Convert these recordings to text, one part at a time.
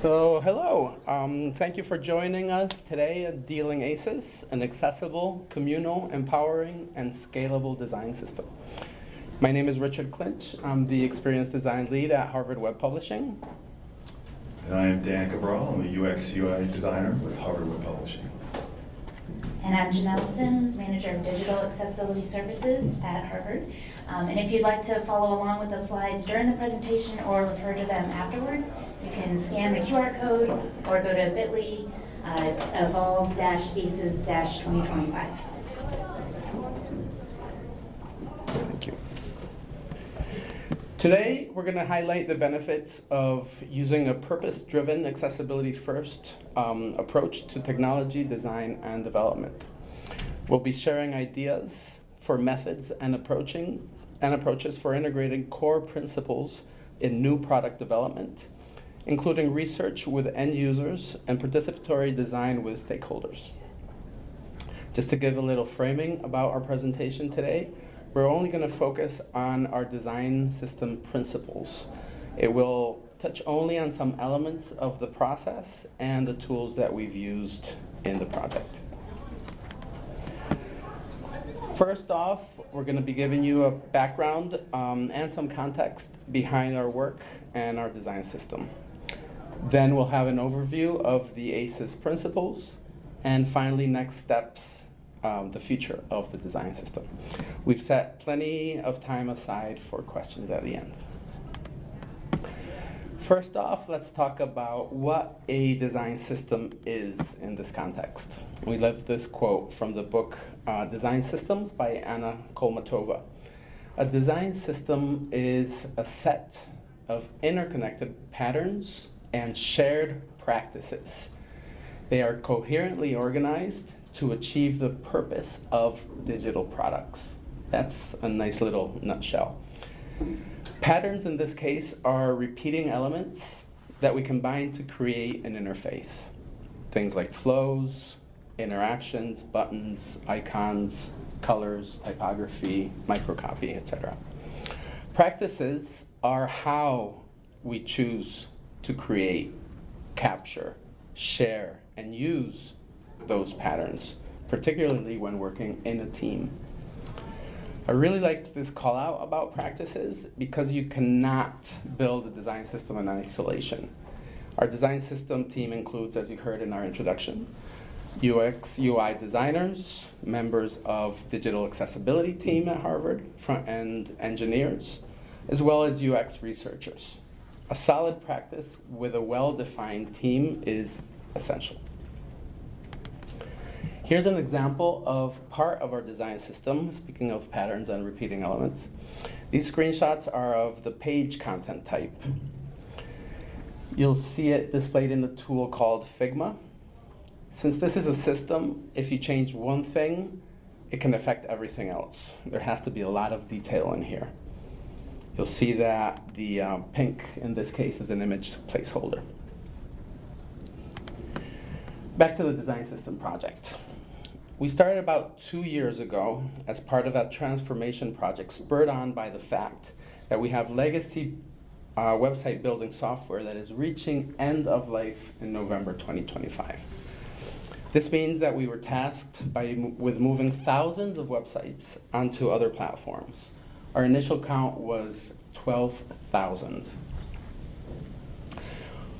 So, hello. Thank you for joining us today at Dealing ACES, an accessible, communal, empowering, and scalable design system. My name is Richard Clinch. I'm the Experience Design Lead at Harvard Web Publishing. And I am Dan Cabral. I'm a UX UI designer with Harvard Web Publishing. And I'm Janelle Sims, Manager of Digital Accessibility Services at Harvard. And if you'd like to follow along with the slides during the presentation or refer to them afterwards, you can scan the QR code or go to bit.ly. It's EvolveDrupal-ACES-2025. Thank you. Today, we're going to highlight the benefits of using a purpose-driven, accessibility-first approach to technology, design, and development. We'll be sharing ideas for methods and approaches for integrating core principles in new product development, including research with end users and participatory design with stakeholders. Just to give a little framing about our presentation today, we're only going to focus on our design system principles. It will touch only on some elements of the process and the tools that we've used in the project. First off, we're going to be giving you a background and some context behind our work and our design system. Then we'll have an overview of the ACES principles, and finally, next steps, the future of the design system. We've set plenty of time aside for questions at the end. First off, let's talk about what a design system is in this context. We love this quote from the book Design Systems by Anna Kolmatova. A design system is a set of interconnected patterns and shared practices. They are coherently organized to achieve the purpose of digital products. That's a nice little nutshell. Patterns in this case are repeating elements that we combine to create an interface. Things like flows, interactions, buttons, icons, colors, typography, microcopy, etc. Practices are how we choose to create, capture, share, and use those patterns, particularly when working in a team. I really like this call out about practices because you cannot build a design system in isolation. Our design system team includes, as you heard in our introduction, UX, UI designers, members of digital accessibility team at Harvard, front-end engineers, as well as UX researchers. A solid practice with a well-defined team is essential. Here's an example of part of our design system, speaking of patterns and repeating elements. These screenshots are of the page content type. You'll see it displayed in the tool called Figma. Since this is a system, if you change one thing, it can affect everything else. There has to be a lot of detail in here. You'll see that the pink, in this case, is an image placeholder. Back to the design system project. We started about 2 years ago as part of that transformation project, spurred on by the fact that we have legacy website building software that is reaching end of life in November 2025. This means that we were tasked with moving thousands of websites onto other platforms. Our initial count was 12,000.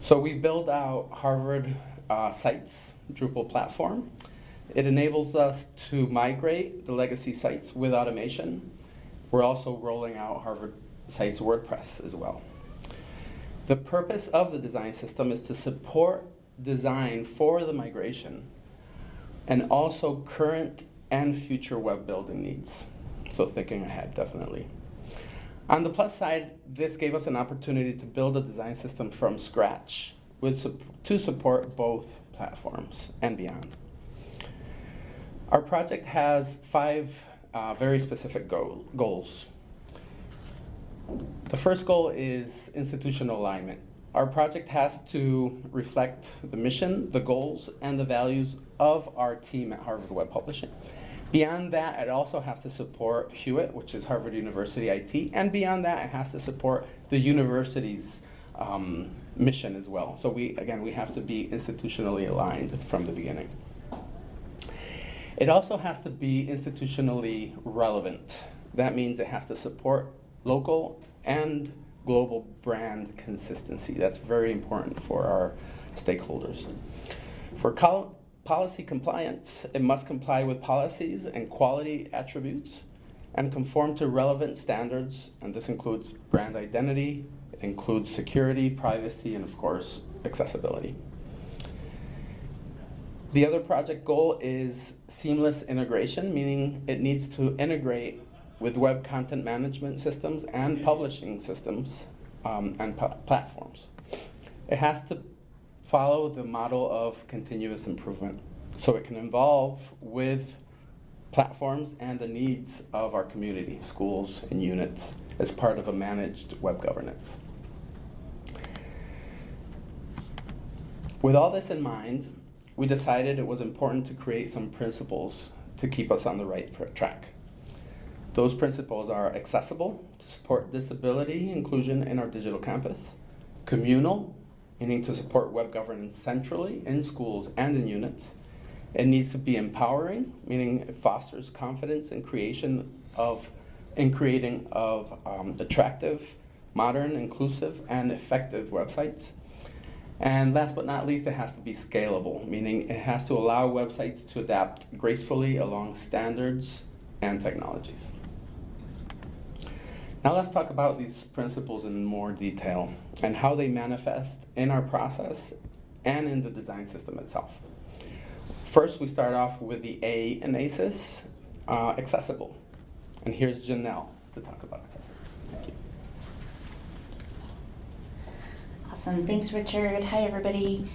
So we built out Harvard Sites Drupal platform. It enables us to migrate the legacy sites with automation. We're also rolling out Harvard Sites WordPress as well. The purpose of the design system is to support design for the migration and also current and future web building needs. So thinking ahead, definitely. On the plus side, this gave us an opportunity to build a design system from scratch to support both platforms and beyond. Our project has 5 very specific goals. The first goal is institutional alignment. Our project has to reflect the mission, the goals, and the values of our team at Harvard Web Publishing. Beyond that, it also has to support Hewitt, which is Harvard University IT, and beyond that, it has to support the university's mission as well. So we have to be institutionally aligned from the beginning. It also has to be institutionally relevant. That means it has to support local and global brand consistency. That's very important for our stakeholders. For policy compliance, it must comply with policies and quality attributes and conform to relevant standards, and this includes brand identity, it includes security, privacy, and of course, accessibility. The other project goal is seamless integration, meaning it needs to integrate with web content management systems and publishing systems and platforms. It has to follow the model of continuous improvement, so it can evolve with platforms and the needs of our community, schools and units, as part of a managed web governance. With all this in mind, we decided it was important to create some principles to keep us on the right track. Those principles are accessible, to support disability inclusion in our digital campus; communal, meaning to support web governance centrally in schools and in units. It needs to be empowering, meaning it fosters confidence in creating of attractive, modern, inclusive, and effective websites. And last but not least, it has to be scalable, meaning it has to allow websites to adapt gracefully along standards and technologies. Now let's talk about these principles in more detail and how they manifest in our process and in the design system itself. First, we start off with the A in ACES, accessible. And here's Janelle to talk about accessible. Thank you. Awesome, thanks Richard. Hi everybody.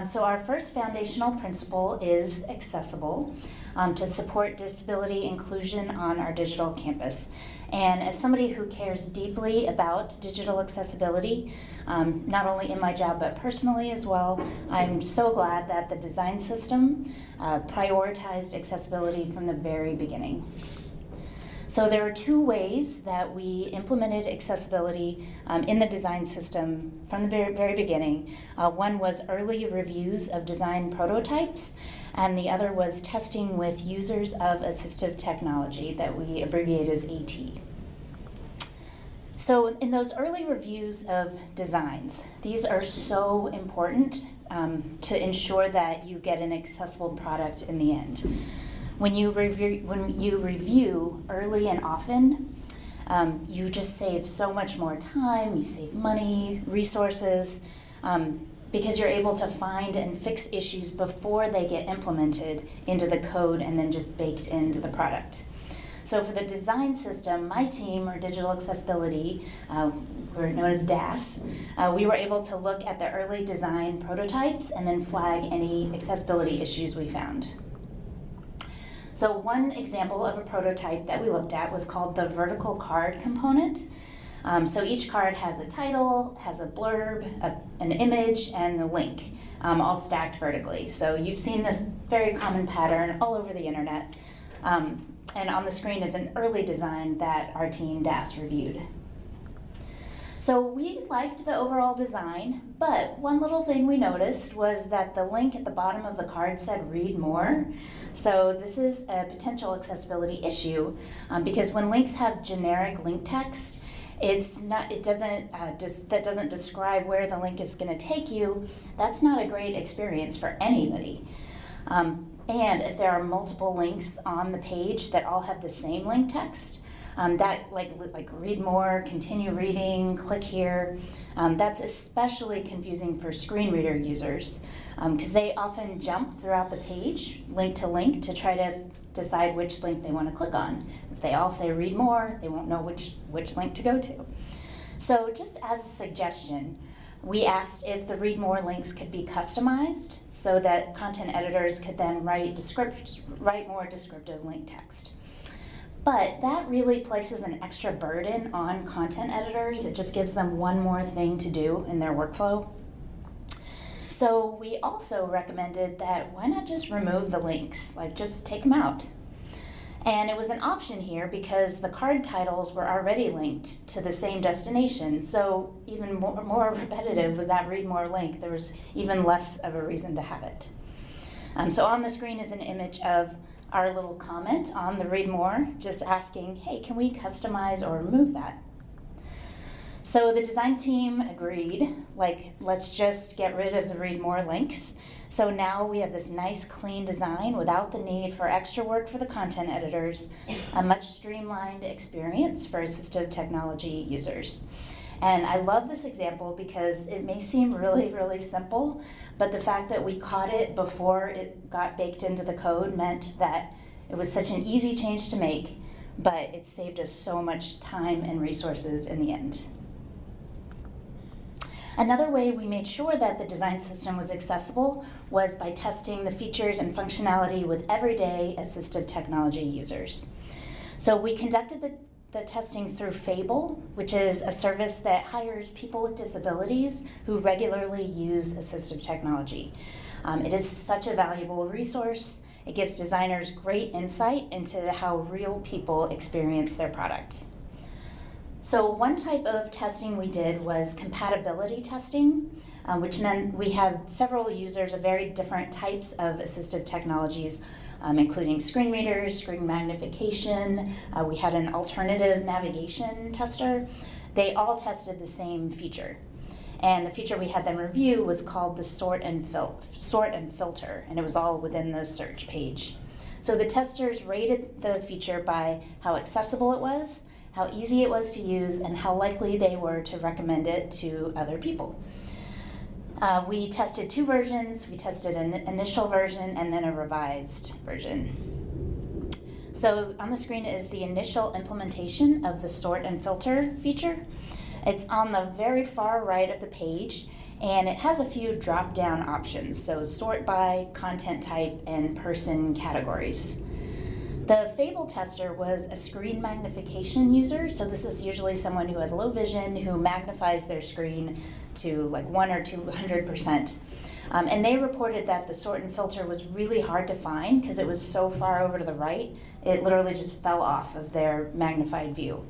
So our first foundational principle is accessible, to support disability inclusion on our digital campus. And as somebody who cares deeply about digital accessibility, not only in my job but personally as well, I'm so glad that the design system prioritized accessibility from the very beginning. So there are two ways that we implemented accessibility in the design system from the very beginning. One was early reviews of design prototypes, and the other was testing with users of assistive technology that we abbreviate as AT. So in those early reviews of designs, these are so important to ensure that you get an accessible product in the end. When you review early and often, you just save so much more time, you save money, resources, because you're able to find and fix issues before they get implemented into the code and then just baked into the product. So for the design system, my team, or Digital Accessibility, we're known as DAS, we were able to look at the early design prototypes and then flag any accessibility issues we found. So one example of a prototype that we looked at was called the vertical card component. So each card has a title, has a blurb, an image, and a link, all stacked vertically. So you've seen this very common pattern all over the internet. And on the screen is an early design that our team DAS reviewed. So we liked the overall design, but one little thing we noticed was that the link at the bottom of the card said read more. So this is a potential accessibility issue because when links have generic link text, that doesn't describe where the link is going to take you. That's not a great experience for anybody. And if there are multiple links on the page that all have the same link text, that like read more, continue reading, click here, that's especially confusing for screen reader users because they often jump throughout the page, link to link, to try to decide which link they want to click on. If they all say read more, they won't know which link to go to. So just as a suggestion, we asked if the read more links could be customized so that content editors could then write more descriptive link text. But that really places an extra burden on content editors. It just gives them one more thing to do in their workflow. So we also recommended that why not just remove the links, like just take them out. And it was an option here because the card titles were already linked to the same destination. So even more repetitive with that read more link, there was even less of a reason to have it. So on the screen is an image of our little comment on the read more, just asking, hey, can we customize or remove that? So the design team agreed, like, let's just get rid of the read more links. So now we have this nice clean design without the need for extra work for the content editors, a much streamlined experience for assistive technology users. And I love this example because it may seem really, really simple, but the fact that we caught it before it got baked into the code meant that it was such an easy change to make, but it saved us so much time and resources in the end. Another way we made sure that the design system was accessible was by testing the features and functionality with everyday assistive technology users. So we conducted the testing through Fable, which is a service that hires people with disabilities who regularly use assistive technology. It is such a valuable resource. It gives designers great insight into how real people experience their product. So one type of testing we did was compatibility testing, which meant we had several users of very different types of assistive technologies, including screen readers, screen magnification. We had an alternative navigation tester. They all tested the same feature. And the feature we had them review was called the sort and filter, and it was all within the search page. So the testers rated the feature by how accessible it was, how easy it was to use, and how likely they were to recommend it to other people. We tested two versions. We tested an initial version and then a revised version. So on the screen is the initial implementation of the sort and filter feature. It's on the very far right of the page, and it has a few drop-down options, so sort by, content type, and person categories. The Fable tester was a screen magnification user, so this is usually someone who has low vision who magnifies their screen to like 100 or 200%. And they reported that the sort and filter was really hard to find because it was so far over to the right, it literally just fell off of their magnified view.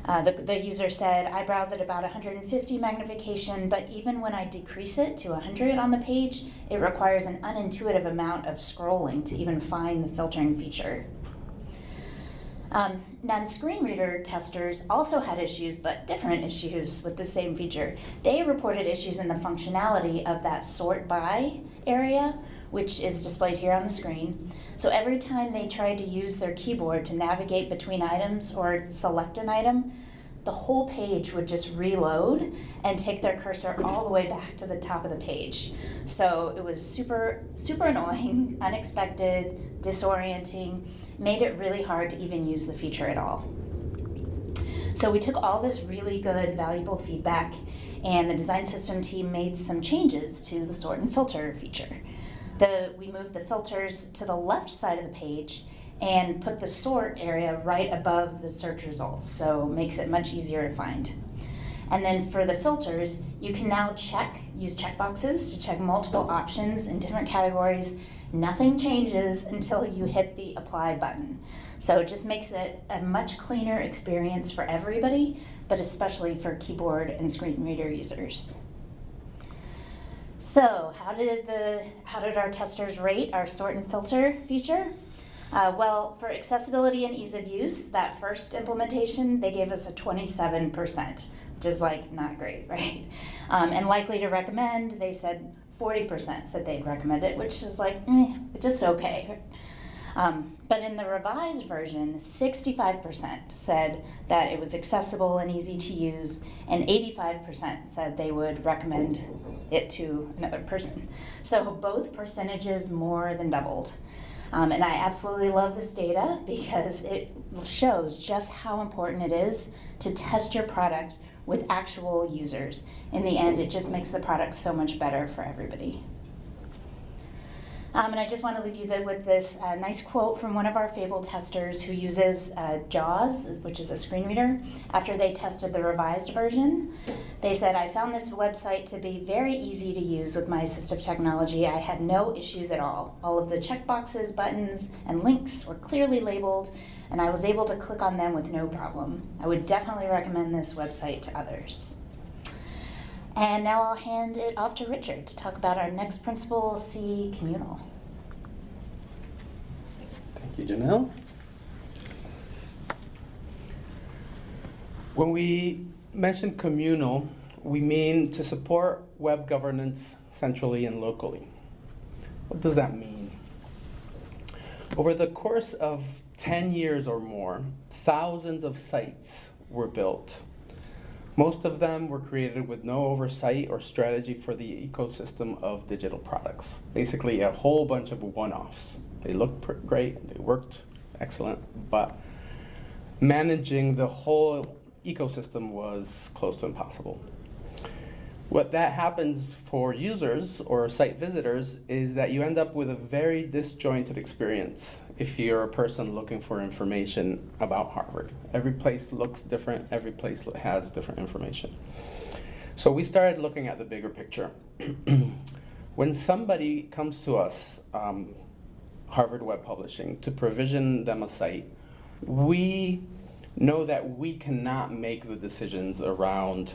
The user said, I browse at about 150 magnification, but even when I decrease it to 100 on the page, it requires an unintuitive amount of scrolling to even find the filtering feature. Non-screen reader testers also had issues, but different issues with the same feature. They reported issues in the functionality of that sort by area, which is displayed here on the screen. So every time they tried to use their keyboard to navigate between items or select an item, the whole page would just reload and take their cursor all the way back to the top of the page. So it was super, super annoying, unexpected, disorienting, made it really hard to even use the feature at all. So we took all this really good, valuable feedback, and the design system team made some changes to the sort and filter feature. We moved the filters to the left side of the page and put the sort area right above the search results, so it makes it much easier to find. And then for the filters, you can now use checkboxes to check multiple options in different categories. Nothing changes until you hit the apply button. So it just makes it a much cleaner experience for everybody, but especially for keyboard and screen reader users. So how did our testers rate our sort and filter feature? Well, for accessibility and ease of use, that first implementation, they gave us a 27%, which is like not great, right? And likely to recommend, they said 40% said they'd recommend it, which is like, just okay. But in the revised version, 65% said that it was accessible and easy to use, and 85% said they would recommend it to another person. So both percentages more than doubled. And I absolutely love this data because it shows just how important it is to test your product with actual users. In the end, it just makes the product so much better for everybody. And I just want to leave you with this nice quote from one of our Fable testers who uses JAWS, which is a screen reader, after they tested the revised version. They said, "I found this website to be very easy to use with my assistive technology. I had no issues at all. All of the checkboxes, buttons, and links were clearly labeled, and I was able to click on them with no problem. I would definitely recommend this website to others." And now I'll hand it off to Richard to talk about our next principle, C, Communal. Thank you, Janelle. When we mention communal, we mean to support web governance centrally and locally. What does that mean? Over the course of 10 years or more, thousands of sites were built. Most of them were created with no oversight or strategy for the ecosystem of digital products. Basically, a whole bunch of one-offs. They looked great, they worked excellent, but managing the whole ecosystem was close to impossible. What that happens for users or site visitors is that you end up with a very disjointed experience if you're a person looking for information about Harvard. Every place looks different, every place has different information. So we started looking at the bigger picture. When somebody comes to us, Harvard Web Publishing, to provision them a site, we know that we cannot make the decisions around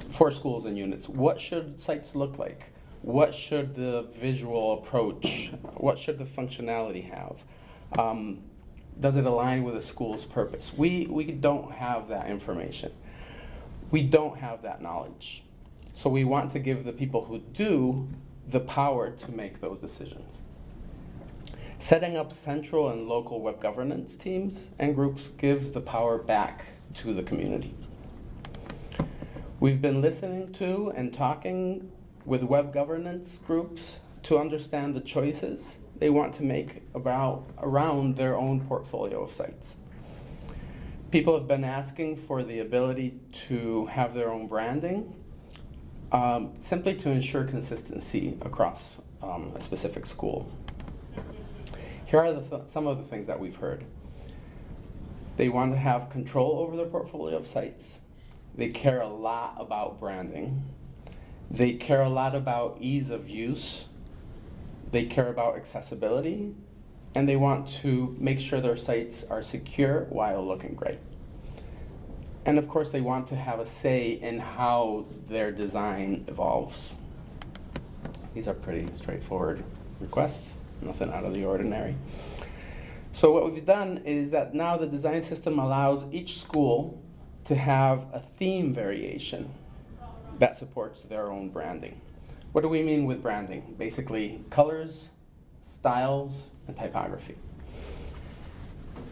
for schools and units. What should sites look like? What should the visual approach, what should the functionality have? Does it align with a school's purpose? We don't have that information. We don't have that knowledge. So we want to give the people who do the power to make those decisions. Setting up central and local web governance teams and groups gives the power back to the community. We've been listening to and talking with web governance groups to understand the choices they want to make around their own portfolio of sites. People have been asking for the ability to have their own branding, simply to ensure consistency across a specific school. Here are some of the things that we've heard. They want to have control over their portfolio of sites. They care a lot about branding. They care a lot about ease of use. They care about accessibility. And they want to make sure their sites are secure while looking great. And of course, they want to have a say in how their design evolves. These are pretty straightforward requests, nothing out of the ordinary. So what we've done is that now the design system allows each school to have a theme variation that supports their own branding. What do we mean with branding? Basically, colors, styles, and typography.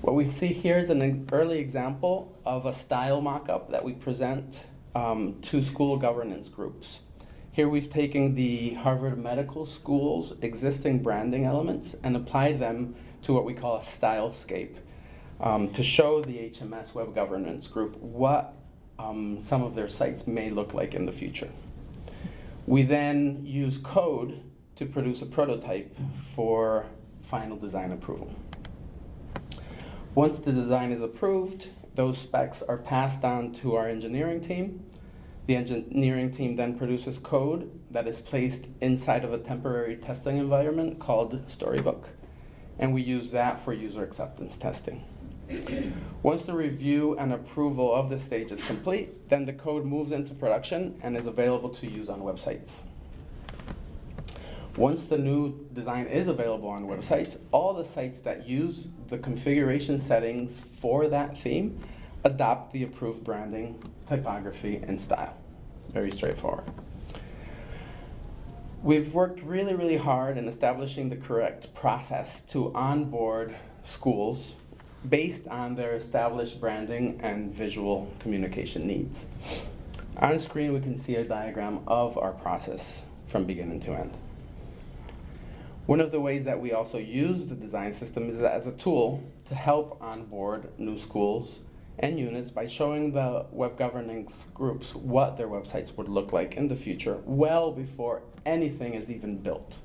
What we see here is an early example of a style mock-up that we present to school governance groups. Here we've taken the Harvard Medical School's existing branding elements and applied them to what we call a stylescape, to show the HMS Web Governance Group what some of their sites may look like in the future. We then use code to produce a prototype for final design approval. Once the design is approved, those specs are passed on to our engineering team. The engineering team then produces code that is placed inside of a temporary testing environment called Storybook, and we use that for user acceptance testing. Once the review and approval of the stage is complete, then the code moves into production and is available to use on websites. Once the new design is available on websites, all the sites that use the configuration settings for that theme adopt the approved branding, typography, and style. Very straightforward. We've worked really, really hard in establishing the correct process to onboard schools based on their established branding and visual communication needs. On screen, we can see a diagram of our process from beginning to end. One of the ways that we also use the design system is as a tool to help onboard new schools and units by showing the web governance groups what their websites would look like in the future, well before anything is even built.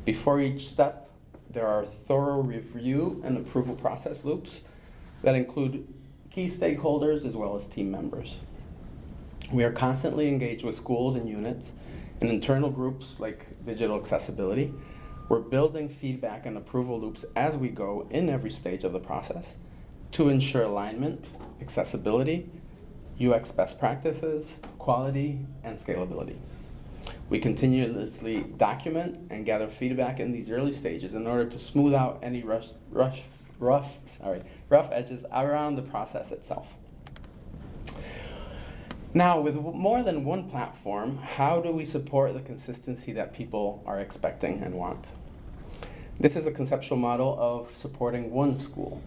Before each step, there are thorough review and approval process loops that include key stakeholders as well as team members. We are constantly engaged with schools and units and internal groups like digital accessibility. We're building feedback and approval loops as we go in every stage of the process to ensure alignment, accessibility, UX best practices, quality, and scalability. We continuously document and gather feedback in these early stages in order to smooth out any rough edges around the process itself. Now, with more than one platform, how do we support the consistency that people are expecting and want? This is a conceptual model of supporting one school.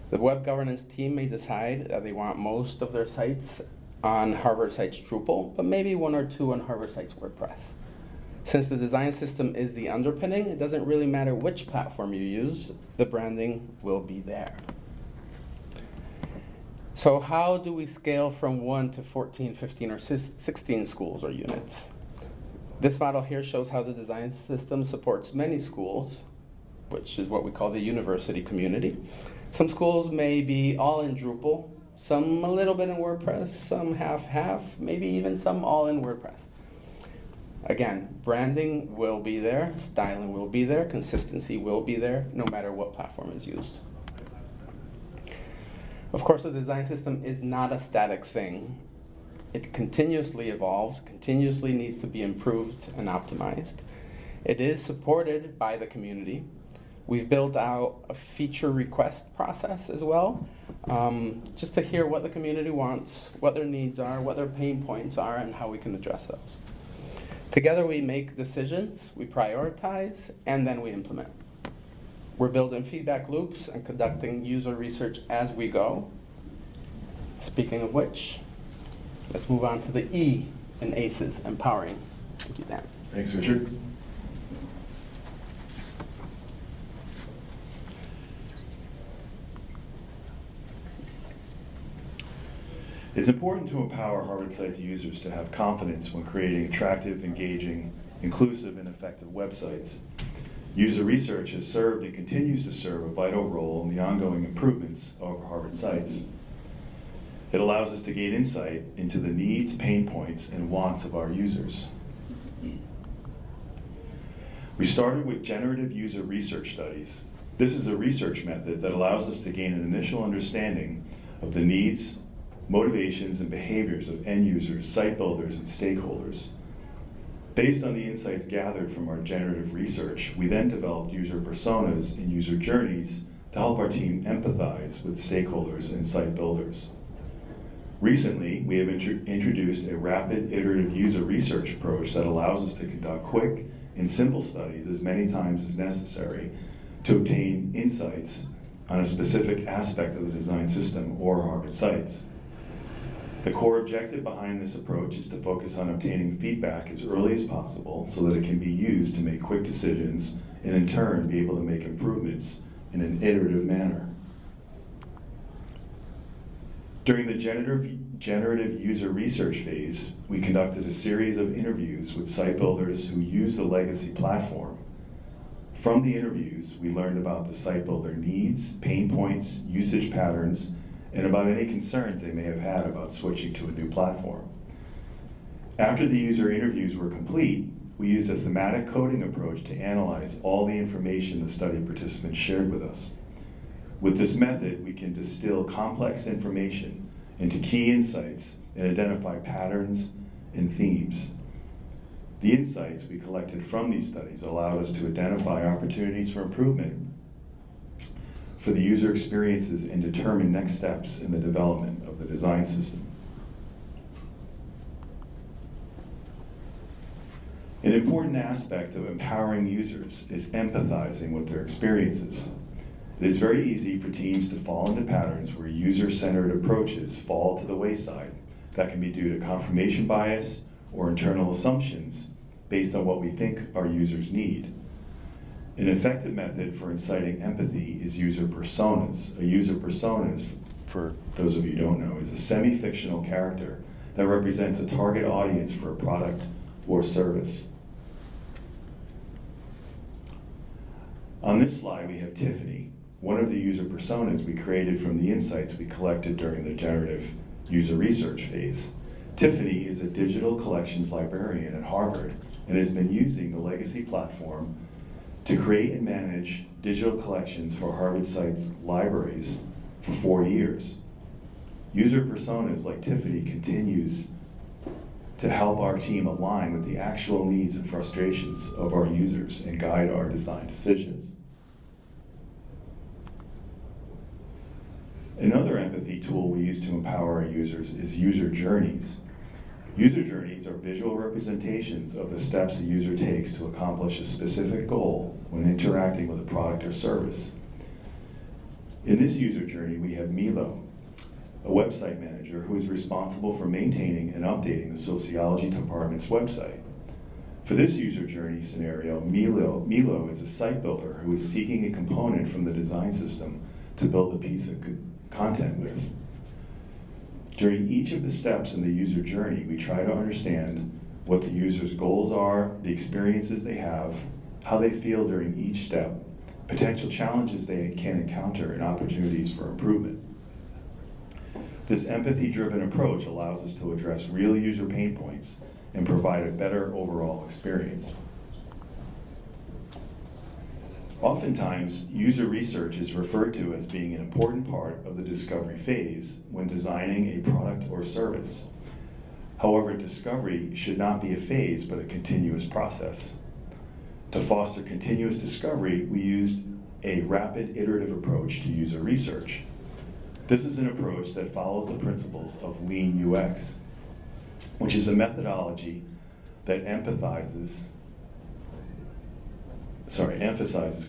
The web governance team may decide that they want most of their sites on Harvard Sites Drupal, but maybe one or two on Harvard Sites WordPress. Since the design system is the underpinning, it doesn't really matter which platform you use, the branding will be there. So how do we scale from 1 to 14, 15, or 16 schools or units? This model here shows how the design system supports many schools, which is what we call the university community. Some schools may be all in Drupal, some a little bit in WordPress, some half-half, maybe even some all in WordPress. Again, branding will be there, styling will be there, consistency will be there, no matter what platform is used. Of course, the design system is not a static thing. It continuously evolves, continuously needs to be improved and optimized. It is supported by the community. We've built out a feature request process as well, just to hear what the community wants, what their needs are, what their pain points are, and how we can address those. Together we make decisions, we prioritize, and then we implement. We're building feedback loops and conducting user research as we go. Speaking of which, let's move on to the E in ACES, empowering. Thank you, Dan. Thanks, Richard. It's important to empower Harvard Sites users to have confidence when creating attractive, engaging, inclusive, and effective websites. User research has served and continues to serve a vital role in the ongoing improvements of Harvard Sites. It allows us to gain insight into the needs, pain points, and wants of our users. We started with generative user research studies. This is a research method that allows us to gain an initial understanding of the needs, motivations, and behaviors of end users, site builders, and stakeholders. Based on the insights gathered from our generative research, we then developed user personas and user journeys to help our team empathize with stakeholders and site builders. Recently, we have introduced a rapid iterative user research approach that allows us to conduct quick and simple studies as many times as necessary to obtain insights on a specific aspect of the design system or Harvard Sites. The core objective behind this approach is to focus on obtaining feedback as early as possible so that it can be used to make quick decisions and in turn be able to make improvements in an iterative manner. During the generative user research phase, we conducted a series of interviews with site builders who use the legacy platform. From the interviews, we learned about the site builder needs, pain points, usage patterns, and about any concerns they may have had about switching to a new platform. After the user interviews were complete, we used a thematic coding approach to analyze all the information the study participants shared with us. With this method, we can distill complex information into key insights and identify patterns and themes. The insights we collected from these studies allowed us to identify opportunities for improvement for the user experiences and determine next steps in the development of the design system. An important aspect of empowering users is empathizing with their experiences. It is very easy for teams to fall into patterns where user-centered approaches fall to the wayside. That can be due to confirmation bias or internal assumptions based on what we think our users need. An effective method for inciting empathy is user personas. A user persona, for those of you who don't know, is a semi-fictional character that represents a target audience for a product or service. On this slide, we have Tiffany, one of the user personas we created from the insights we collected during the generative user research phase. Tiffany is a digital collections librarian at Harvard and has been using the legacy platform to create and manage digital collections for Harvard Site's libraries for 4 years. User personas like Tiffany continues to help our team align with the actual needs and frustrations of our users and guide our design decisions. Another empathy tool we use to empower our users is user journeys. User journeys are visual representations of the steps a user takes to accomplish a specific goal when interacting with a product or service. In this user journey, we have Milo, a website manager who is responsible for maintaining and updating the sociology department's website. For this user journey scenario, Milo is a site builder who is seeking a component from the design system to build a piece of content with. During each of the steps in the user journey, we try to understand what the user's goals are, the experiences they have, how they feel during each step, potential challenges they can encounter, and opportunities for improvement. This empathy-driven approach allows us to address real user pain points and provide a better overall experience. Oftentimes, user research is referred to as being an important part of the discovery phase when designing a product or service. However, discovery should not be a phase, but a continuous process. To foster continuous discovery, we used a rapid iterative approach to user research. This is an approach that follows the principles of Lean UX, which is a methodology that emphasizes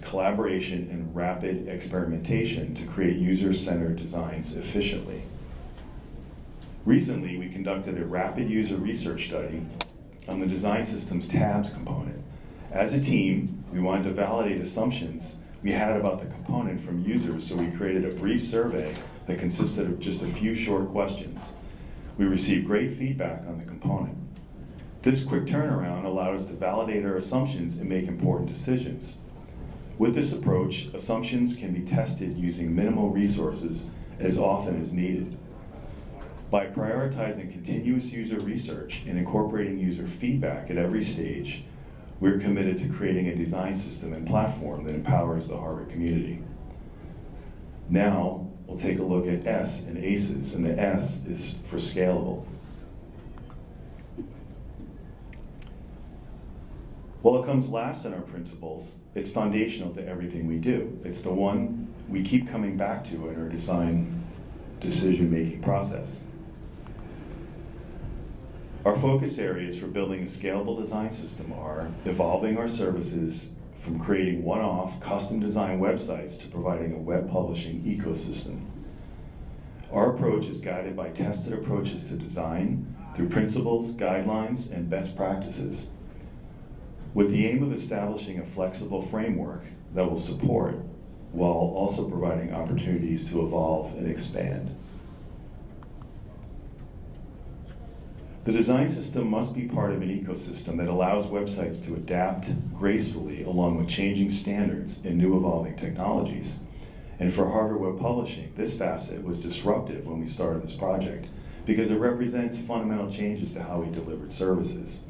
collaboration and rapid experimentation to create user-centered designs efficiently. Recently, we conducted a rapid user research study on the design system's tabs component. As a team, we wanted to validate assumptions we had about the component from users, so we created a brief survey that consisted of just a few short questions. We received great feedback on the component. This quick turnaround allowed us to validate our assumptions and make important decisions. With this approach, assumptions can be tested using minimal resources as often as needed. By prioritizing continuous user research and incorporating user feedback at every stage, we're committed to creating a design system and platform that empowers the Harvard community. Now, we'll take a look at S in ACES, and the S is for scalable. While it comes last in our principles, it's foundational to everything we do. It's the one we keep coming back to in our design decision-making process. Our focus areas for building a scalable design system are evolving our services from creating one-off custom design websites to providing a web publishing ecosystem. Our approach is guided by tested approaches to design through principles, guidelines, and best practices, with the aim of establishing a flexible framework that will support while also providing opportunities to evolve and expand. The design system must be part of an ecosystem that allows websites to adapt gracefully along with changing standards and new evolving technologies. And for Harvard Web Publishing, this facet was disruptive when we started this project because it represents fundamental changes to how we delivered services.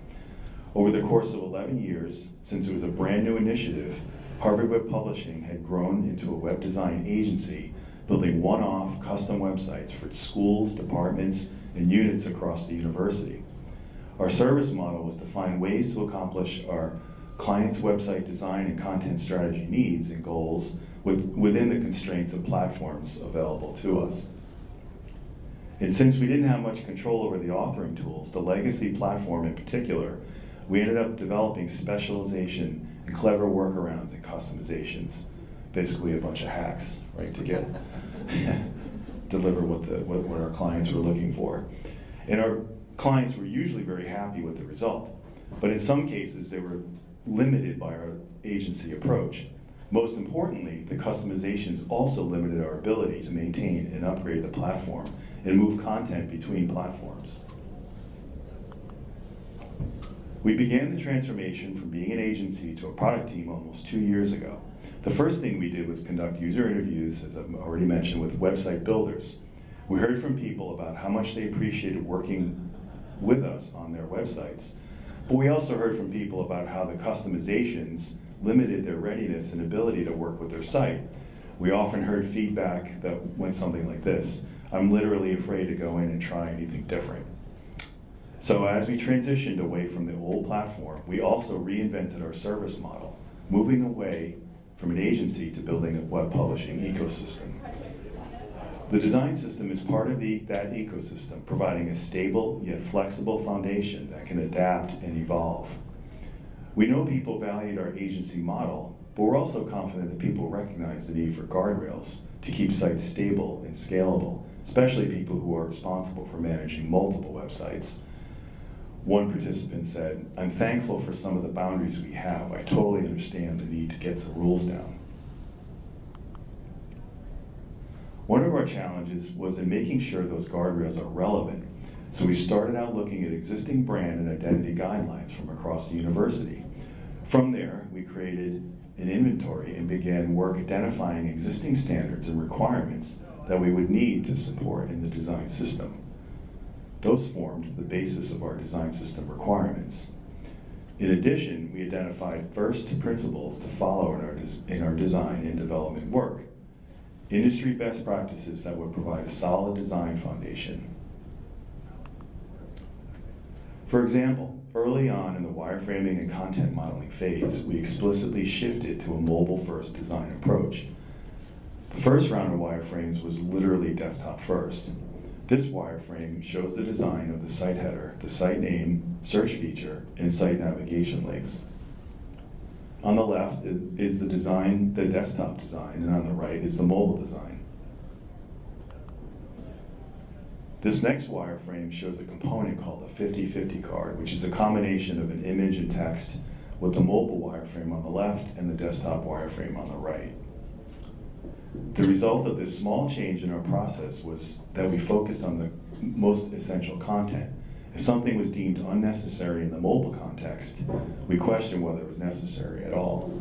Over the course of 11 years, since it was a brand new initiative, Harvard Web Publishing had grown into a web design agency, building one-off custom websites for schools, departments, and units across the university. Our service model was to find ways to accomplish our clients' website design and content strategy needs and goals within the constraints of platforms available to us. And since we didn't have much control over the authoring tools, the legacy platform in particular, we ended up developing specialization and clever workarounds and customizations. Basically a bunch of hacks, right, to get deliver what our clients were looking for. And our clients were usually very happy with the result. But in some cases, they were limited by our agency approach. Most importantly, the customizations also limited our ability to maintain and upgrade the platform and move content between platforms. We began the transformation from being an agency to a product team almost 2 years ago. The first thing we did was conduct user interviews, as I've already mentioned, with website builders. We heard from people about how much they appreciated working with us on their websites, but we also heard from people about how the customizations limited their readiness and ability to work with their site. We often heard feedback that went something like this: I'm literally afraid to go in and try anything different. So as we transitioned away from the old platform, we also reinvented our service model, moving away from an agency to building a web publishing ecosystem. The design system is part of that ecosystem, providing a stable yet flexible foundation that can adapt and evolve. We know people valued our agency model, but we're also confident that people recognize the need for guardrails to keep sites stable and scalable, especially people who are responsible for managing multiple websites. One participant said, "I'm thankful for some of the boundaries we have. I totally understand the need to get some rules down." One of our challenges was in making sure those guardrails are relevant, so we started out looking at existing brand and identity guidelines from across the university. From there, we created an inventory and began work identifying existing standards and requirements that we would need to support in the design system. Those formed the basis of our design system requirements. In addition, we identified first principles to follow in our design and development work, industry best practices that would provide a solid design foundation. For example, early on in the wireframing and content modeling phase, we explicitly shifted to a mobile-first design approach. The first round of wireframes was literally desktop first. This wireframe shows the design of the site header, the site name, search feature, and site navigation links. On the left is the desktop design, and on the right is the mobile design. This next wireframe shows a component called a 50/50 card, which is a combination of an image and text with the mobile wireframe on the left and the desktop wireframe on the right. The result of this small change in our process was that we focused on the most essential content. If something was deemed unnecessary in the mobile context, we questioned whether it was necessary at all.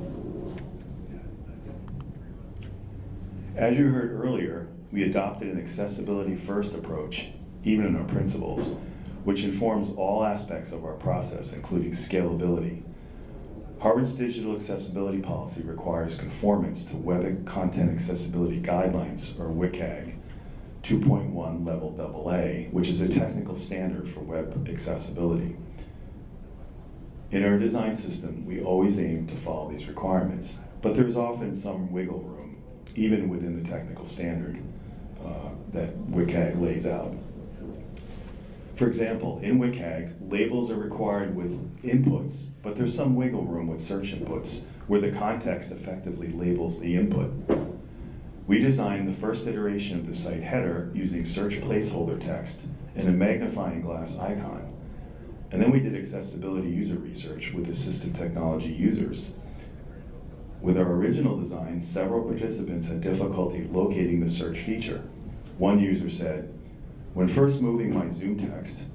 As you heard earlier, we adopted an accessibility-first approach, even in our principles, which informs all aspects of our process, including scalability. Harvard's digital accessibility policy requires conformance to Web Content Accessibility Guidelines, or WCAG 2.1 Level AA, which is a technical standard for web accessibility. In our design system, we always aim to follow these requirements, but there's often some wiggle room, even within the technical standard that WCAG lays out. For example, in WCAG, labels are required with inputs, but there's some wiggle room with search inputs, where the context effectively labels the input. We designed the first iteration of the site header using search placeholder text and a magnifying glass icon. And then we did accessibility user research with assistive technology users. With our original design, several participants had difficulty locating the search feature. One user said, "When first moving my Zoom text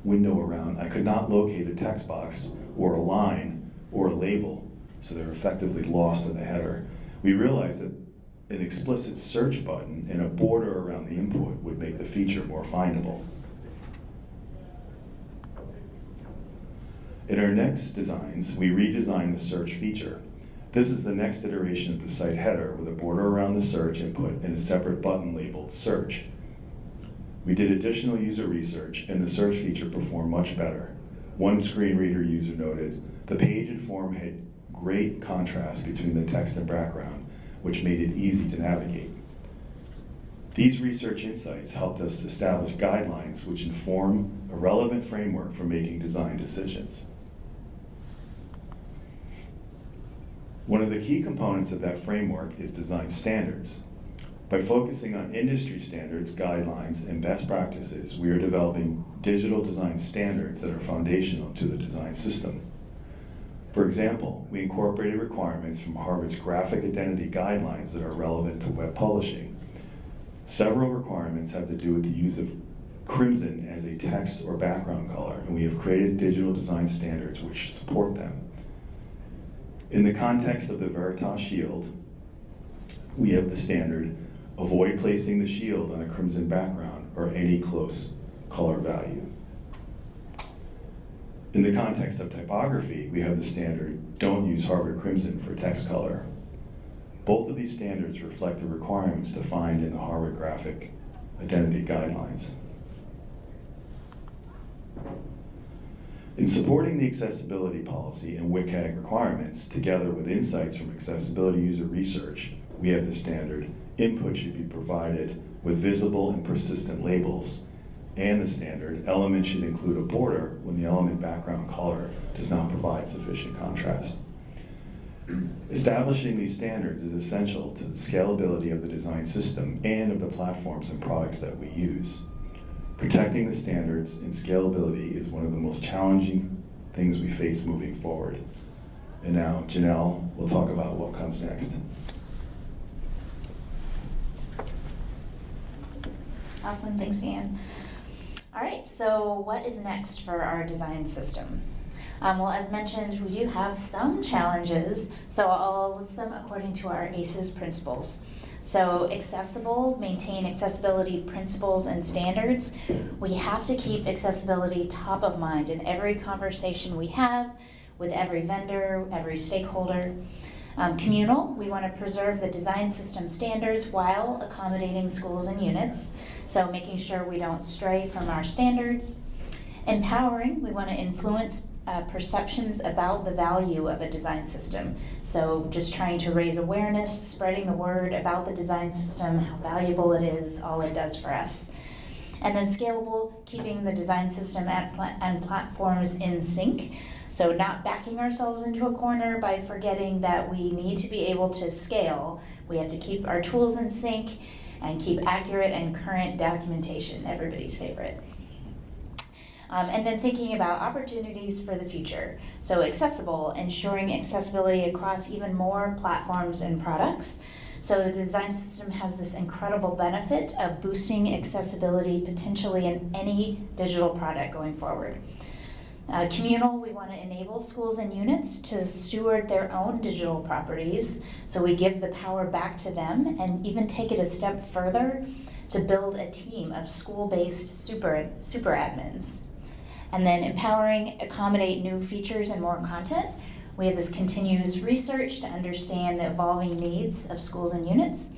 window around, I could not locate a text box or a line or a label, so they're effectively lost in the header. We realized that an explicit search button and a border around the input would make the feature more findable." In our next designs, we redesigned the search feature. This is the next iteration of the site header with a border around the search input and a separate button labeled search. We did additional user research, and the search feature performed much better. One screen reader user noted, "The page and form had great contrast between the text and background, which made it easy to navigate." These research insights helped us establish guidelines which inform a relevant framework for making design decisions. One of the key components of that framework is design standards. By focusing on industry standards, guidelines, and best practices, we are developing digital design standards that are foundational to the design system. For example, we incorporated requirements from Harvard's graphic identity guidelines that are relevant to web publishing. Several requirements have to do with the use of crimson as a text or background color, and we have created digital design standards which support them. In the context of the Veritas shield, we have the standard, avoid placing the shield on a crimson background or any close color value. In the context of typography, we have the standard, don't use Harvard Crimson for text color. Both of these standards reflect the requirements defined in the Harvard Graphic Identity Guidelines. In supporting the accessibility policy and WCAG requirements, together with insights from accessibility user research, we have the standard, input should be provided with visible and persistent labels, and the standard, elements should include a border when the element background color does not provide sufficient contrast. Establishing these standards is essential to the scalability of the design system and of the platforms and products that we use. Protecting the standards and scalability is one of the most challenging things we face moving forward. And now, Janelle will talk about what comes next. Awesome, thanks, Dan. All right, so what is next for our design system? Well, as mentioned, we do have some challenges, so I'll list them according to our ACES principles. So accessible, maintain accessibility principles and standards. We have to keep accessibility top of mind in every conversation we have with every vendor, every stakeholder. Communal, we want to preserve the design system standards while accommodating schools and units, so making sure we don't stray from our standards. Empowering, we want to influence perceptions about the value of a design system. So just trying to raise awareness, spreading the word about the design system, how valuable it is, all it does for us. And then scalable, keeping the design system and platforms in sync. So not backing ourselves into a corner by forgetting that we need to be able to scale. We have to keep our tools in sync and keep accurate and current documentation, everybody's favorite. And then thinking about opportunities for the future. So accessible, ensuring accessibility across even more platforms and products. So the design system has this incredible benefit of boosting accessibility potentially in any digital product going forward. Communal, we want to enable schools and units to steward their own digital properties, so we give the power back to them and even take it a step further to build a team of school-based super admins. And then empowering, accommodate new features and more content. We have this continuous research to understand the evolving needs of schools and units.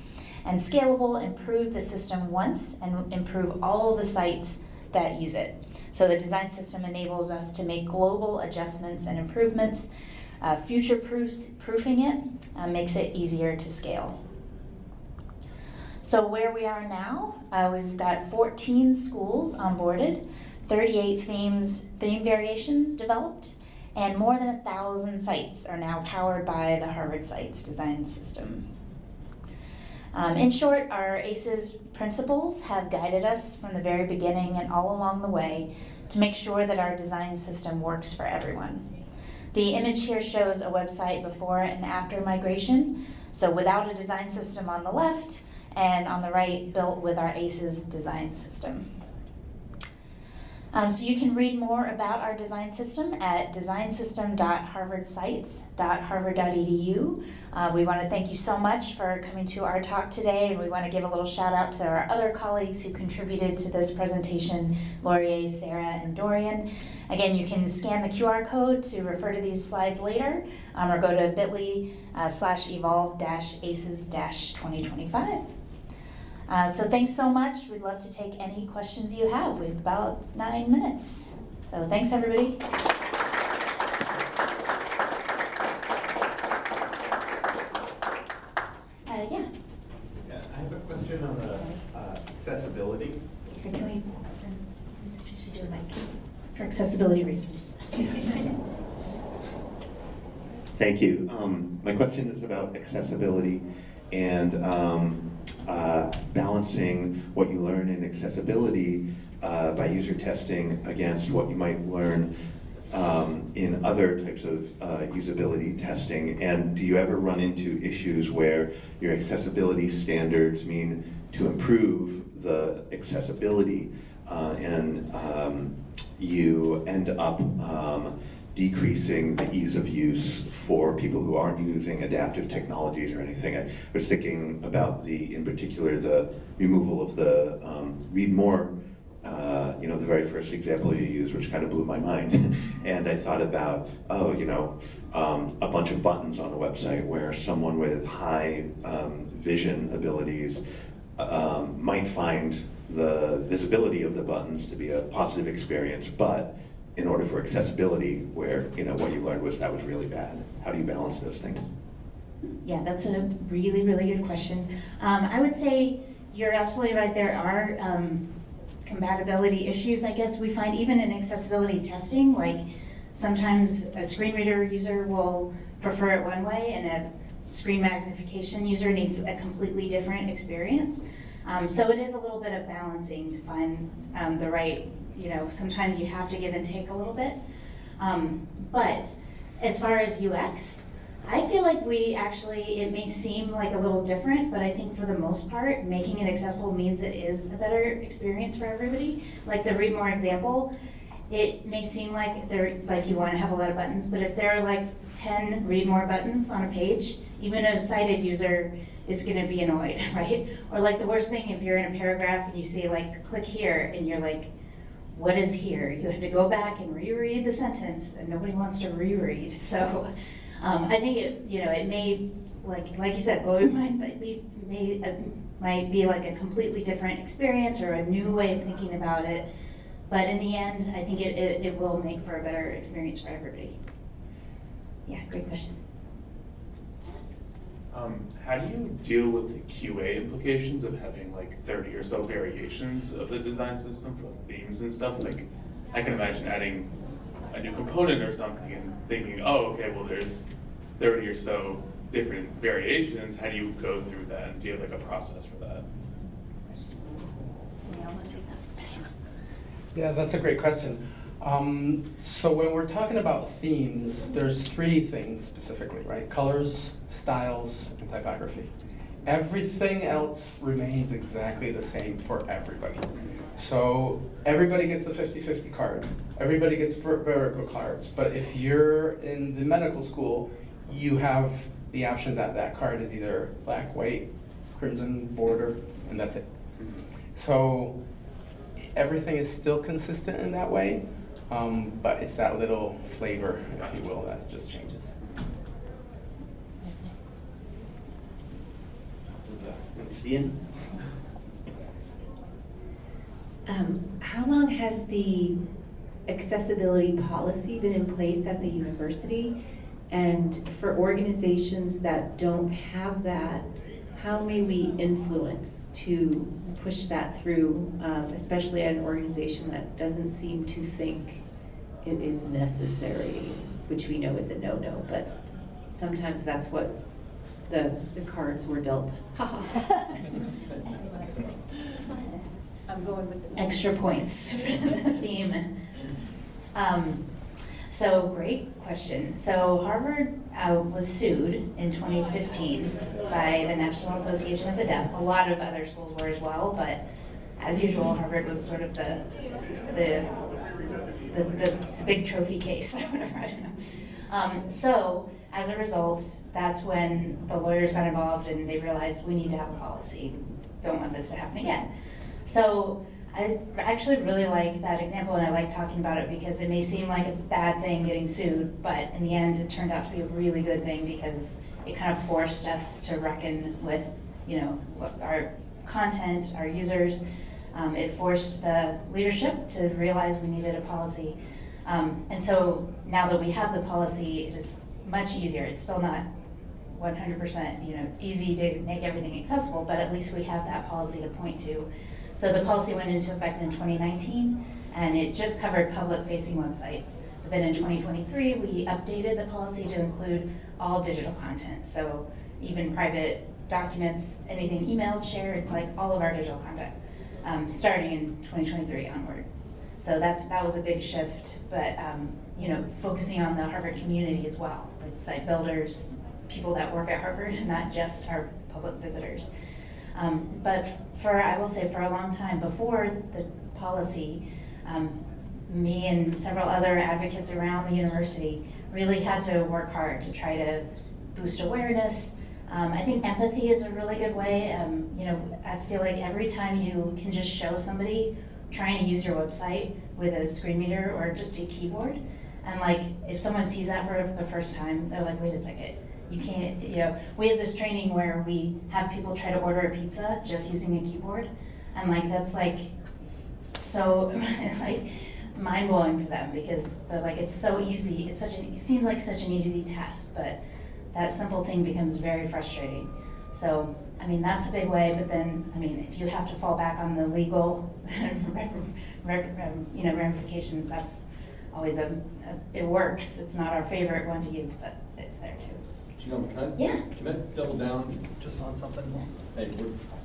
And scalable, improve the system once and improve all the sites that use it. So the design system enables us to make global adjustments and improvements. Future-proofing it makes it easier to scale. So where we are now, we've got 14 schools onboarded, 38 theme variations developed, and more than 1,000 sites are now powered by the Harvard Sites design system. In short, our ACES principles have guided us from the very beginning and all along the way to make sure that our design system works for everyone. The image here shows a website before and after migration, so without a design system on the left, and on the right, built with our ACES design system. So you can read more about our design system at designsystem.harvardsites.harvard.edu. We want to thank you so much for coming to our talk today, and we want to give a little shout out to our other colleagues who contributed to this presentation, Laurier, Sarah, and Dorian. Again, you can scan the QR code to refer to these slides later, or go to bit.ly/evolve-aces-2025. So thanks so much. We'd love to take any questions you have. We have about 9 minutes. So thanks, everybody. Yeah, I have a question on the accessibility. Here, can we should do a mic for accessibility reasons. Thank you. My question is about accessibility and balancing what you learn in accessibility by user testing against what you might learn in other types of usability testing. And do you ever run into issues where your accessibility standards mean to improve the accessibility and you end up decreasing the ease of use for people who aren't using adaptive technologies or anything. I was thinking about in particular, the removal of the read more, the very first example you used, which kind of blew my mind. And I thought about, a bunch of buttons on a website where someone with high vision abilities might find the visibility of the buttons to be a positive experience, but in order for accessibility, where what you learned was that was really bad. How do you balance those things? Yeah, that's a really, really good question. I would say you're absolutely right. There are compatibility issues, I guess, we find even in accessibility testing. Like sometimes a screen reader user will prefer it one way and a screen magnification user needs a completely different experience. So it is a little bit of balancing to find the right, sometimes you have to give and take a little bit. But as far as UX, I feel like it may seem like a little different, but I think for the most part, making it accessible means it is a better experience for everybody. Like the read more example, it may seem like you want to have a lot of buttons, but if there are like 10 read more buttons on a page, even a sighted user is going to be annoyed, right? Or like the worst thing, if you're in a paragraph and you see like click here and you're like, what is here? You have to go back and reread the sentence, and nobody wants to reread. So I think it may, like you said, blow your mind, but might be like a completely different experience or a new way of thinking about it. But in the end, I think it will make for a better experience for everybody. Yeah, great question. How do you deal with the QA implications of having like 30 or so variations of the design system for themes and stuff? Like, I can imagine adding a new component or something and thinking, oh, okay, well, there's 30 or so different variations. How do you go through that? And do you have like a process for that? Yeah, that's a great question. So when we're talking about themes, there's three things specifically, right? Colors, styles, and typography. Everything else remains exactly the same for everybody. So everybody gets the 50-50 card. Everybody gets vertical cards. But if you're in the medical school, you have the option that card is either black, white, crimson, border, and that's it. So everything is still consistent in that way, but it's that little flavor, if you will, that just changes. Ian? How long has the accessibility policy been in place at the university? And for organizations that don't have that, how may we influence to push that through, especially at an organization that doesn't seem to think it is necessary, which we know is a no-no, but sometimes that's what the cards were dealt. I'm going with the Extra points for the theme. So great question. So Harvard was sued in 2015 by the National Association of the Deaf. A lot of other schools were as well, but as usual, Harvard was sort of the big trophy case or whatever, I don't know. So as a result, that's when the lawyers got involved and they realized we need to have a policy. Don't want this to happen again. So I actually really like that example, and I like talking about it because it may seem like a bad thing getting sued, but in the end it turned out to be a really good thing because it kind of forced us to reckon with, our content, our users. It forced the leadership to realize we needed a policy. And so now that we have the policy, it is much easier. It's still not 100% easy to make everything accessible, but at least we have that policy to point to. So the policy went into effect in 2019, and it just covered public-facing websites. But then in 2023, we updated the policy to include all digital content. So even private documents, anything emailed, shared, like all of our digital content, starting in 2023 onward. So that was a big shift, but focusing on the Harvard community as well, like site builders, people that work at Harvard, not just our public visitors. But I will say for a long time before the policy, me and several other advocates around the university really had to work hard to try to boost awareness. I think empathy is a really good way. I feel like every time you can just show somebody trying to use your website with a screen reader or just a keyboard, and like if someone sees that for the first time, they're like, wait a second, you can't, we have this training where we have people try to order a pizza just using a keyboard, and like that's like so like mind-blowing for them, because they're like, it's so easy, it seems like such an easy task, but that simple thing becomes very frustrating. So, I mean, that's a big way, but then, I mean, if you have to fall back on the legal ramifications, that's always it works. It's not our favorite one to use, but it's there too. Can I double down just on something? Yes. Hey,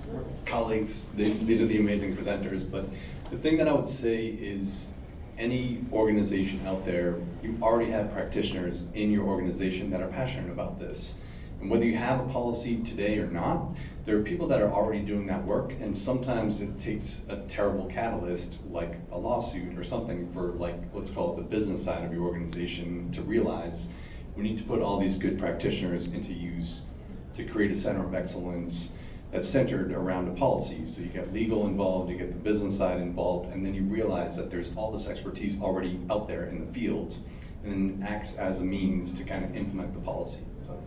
we're colleagues, these are the amazing presenters, but the thing that I would say is any organization out there, you already have practitioners in your organization that are passionate about this. And whether you have a policy today or not, there are people that are already doing that work, and sometimes it takes a terrible catalyst like a lawsuit or something for, like, let's call it the business side of your organization, to realize we need to put all these good practitioners into use to create a center of excellence that's centered around a policy. So you get legal involved, you get the business side involved, and then you realize that there's all this expertise already out there in the field, and then acts as a means to kind of implement the policy. So.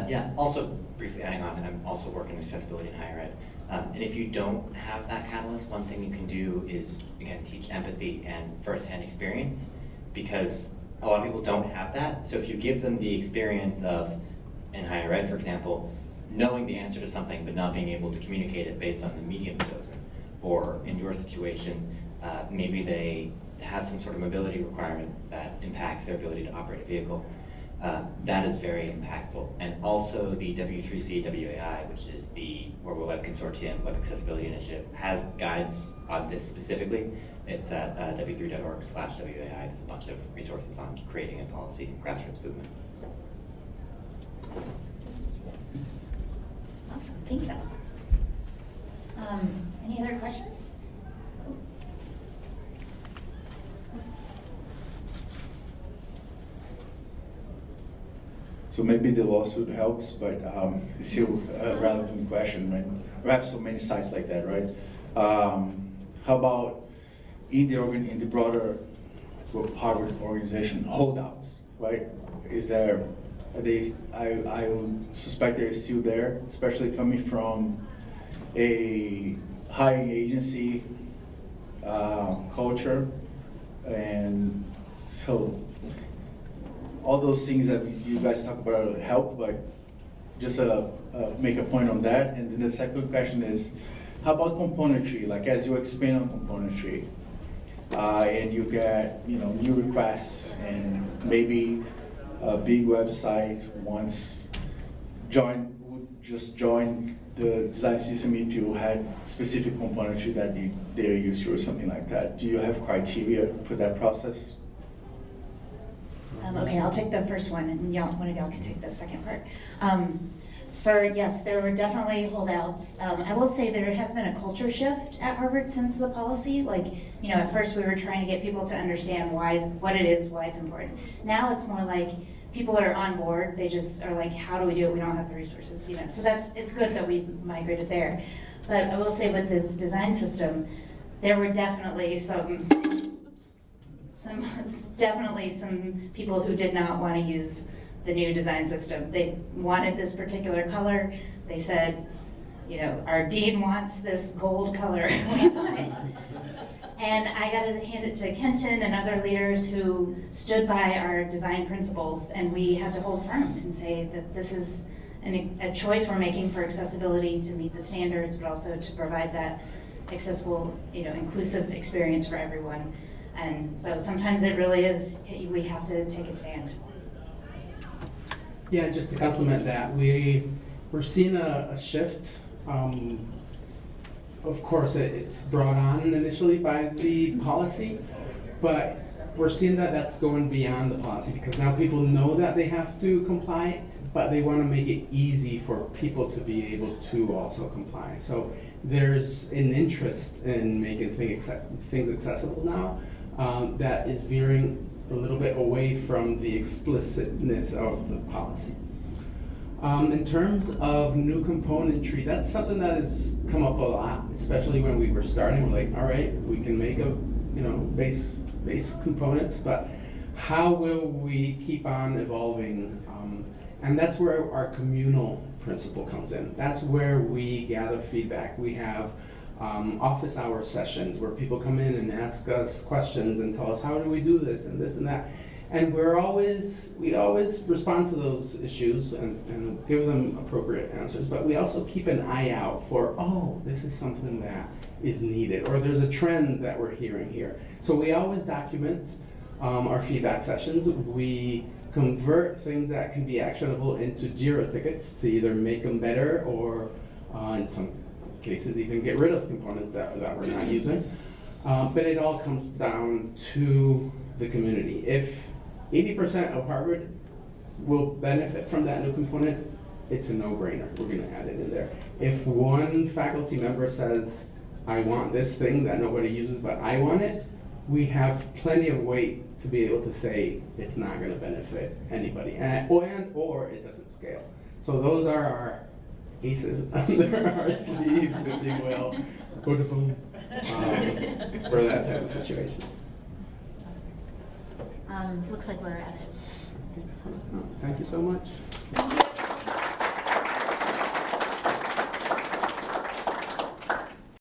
Yeah, also briefly adding on, I'm also working in accessibility in higher ed. And if you don't have that catalyst, one thing you can do is, again, teach empathy and firsthand experience, because a lot of people don't have that. So if you give them the experience of, in higher ed, for example, knowing the answer to something but not being able to communicate it based on the medium chosen, or in your situation, maybe they have some sort of mobility requirement that impacts their ability to operate a vehicle. That is very impactful. And also the W3C WAI, which is the World Web Consortium Web Accessibility Initiative, has guides on this specifically. It's at w3.org/WAI. There's a bunch of resources on creating a policy and grassroots movements. Awesome, thank you. Any other questions? So maybe the lawsuit helps, but it's still a relevant question, right? We have so many sites like that, right? How about in the broader Harvard organization, holdouts, right? I would suspect they're still there, especially coming from a hiring agency culture, and so all those things that you guys talk about help, but just make a point on that. And then the second question is, how about componentry? Like, as you expand on componentry, and you get new requests, and maybe a big website would just join the design system if you had specific componentry that they're used to or something like that. Do you have criteria for that process? Okay, I'll take the first one, and one of y'all can take the second part. Yes, there were definitely holdouts. I will say there has been a culture shift at Harvard since the policy. Like, at first we were trying to get people to understand what it is, why it's important. Now it's more like people are on board. They just are like, how do we do it? We don't have the resources, So it's good that we've migrated there. But I will say with this design system, there were definitely some people who did not want to use the new design system. They wanted this particular color. They said, our dean wants this gold color. We want it. And I got to hand it to Kenton and other leaders who stood by our design principles, and we had to hold firm and say that this is a choice we're making for accessibility to meet the standards, but also to provide that accessible, inclusive experience for everyone. And so sometimes it really is, we have to take a stand. Yeah, just to complement that, we're seeing a shift. Of course, it's brought on initially by the policy, but we're seeing that that's going beyond the policy, because now people know that they have to comply, but they want to make it easy for people to be able to also comply. So there's an interest in making things accessible now that is veering a little bit away from the explicitness of the policy. In terms of new componentry, that's something that has come up a lot, especially when we were starting. We're like, all right, we can make base components, but how will we keep on evolving? And that's where our communal principle comes in. That's where we gather feedback. We have office hour sessions where people come in and ask us questions and tell us, how do we do this and this and that? And we always respond to those issues and give them appropriate answers, but we also keep an eye out for, oh, this is something that is needed, or there's a trend that we're hearing here. So we always document our feedback sessions. We convert things that can be actionable into JIRA tickets to either make them better or in some cases even get rid of components that we're not using. But it all comes down to the community. If 80% of Harvard will benefit from that new component, it's a no-brainer. We're going to add it in there. If one faculty member says, I want this thing that nobody uses, but I want it, we have plenty of weight to be able to say it's not going to benefit anybody, or it doesn't scale. So those are our ACES under our sleeves, if you will, for that type of situation. Looks like we're at it. Thank you so much. Thank you.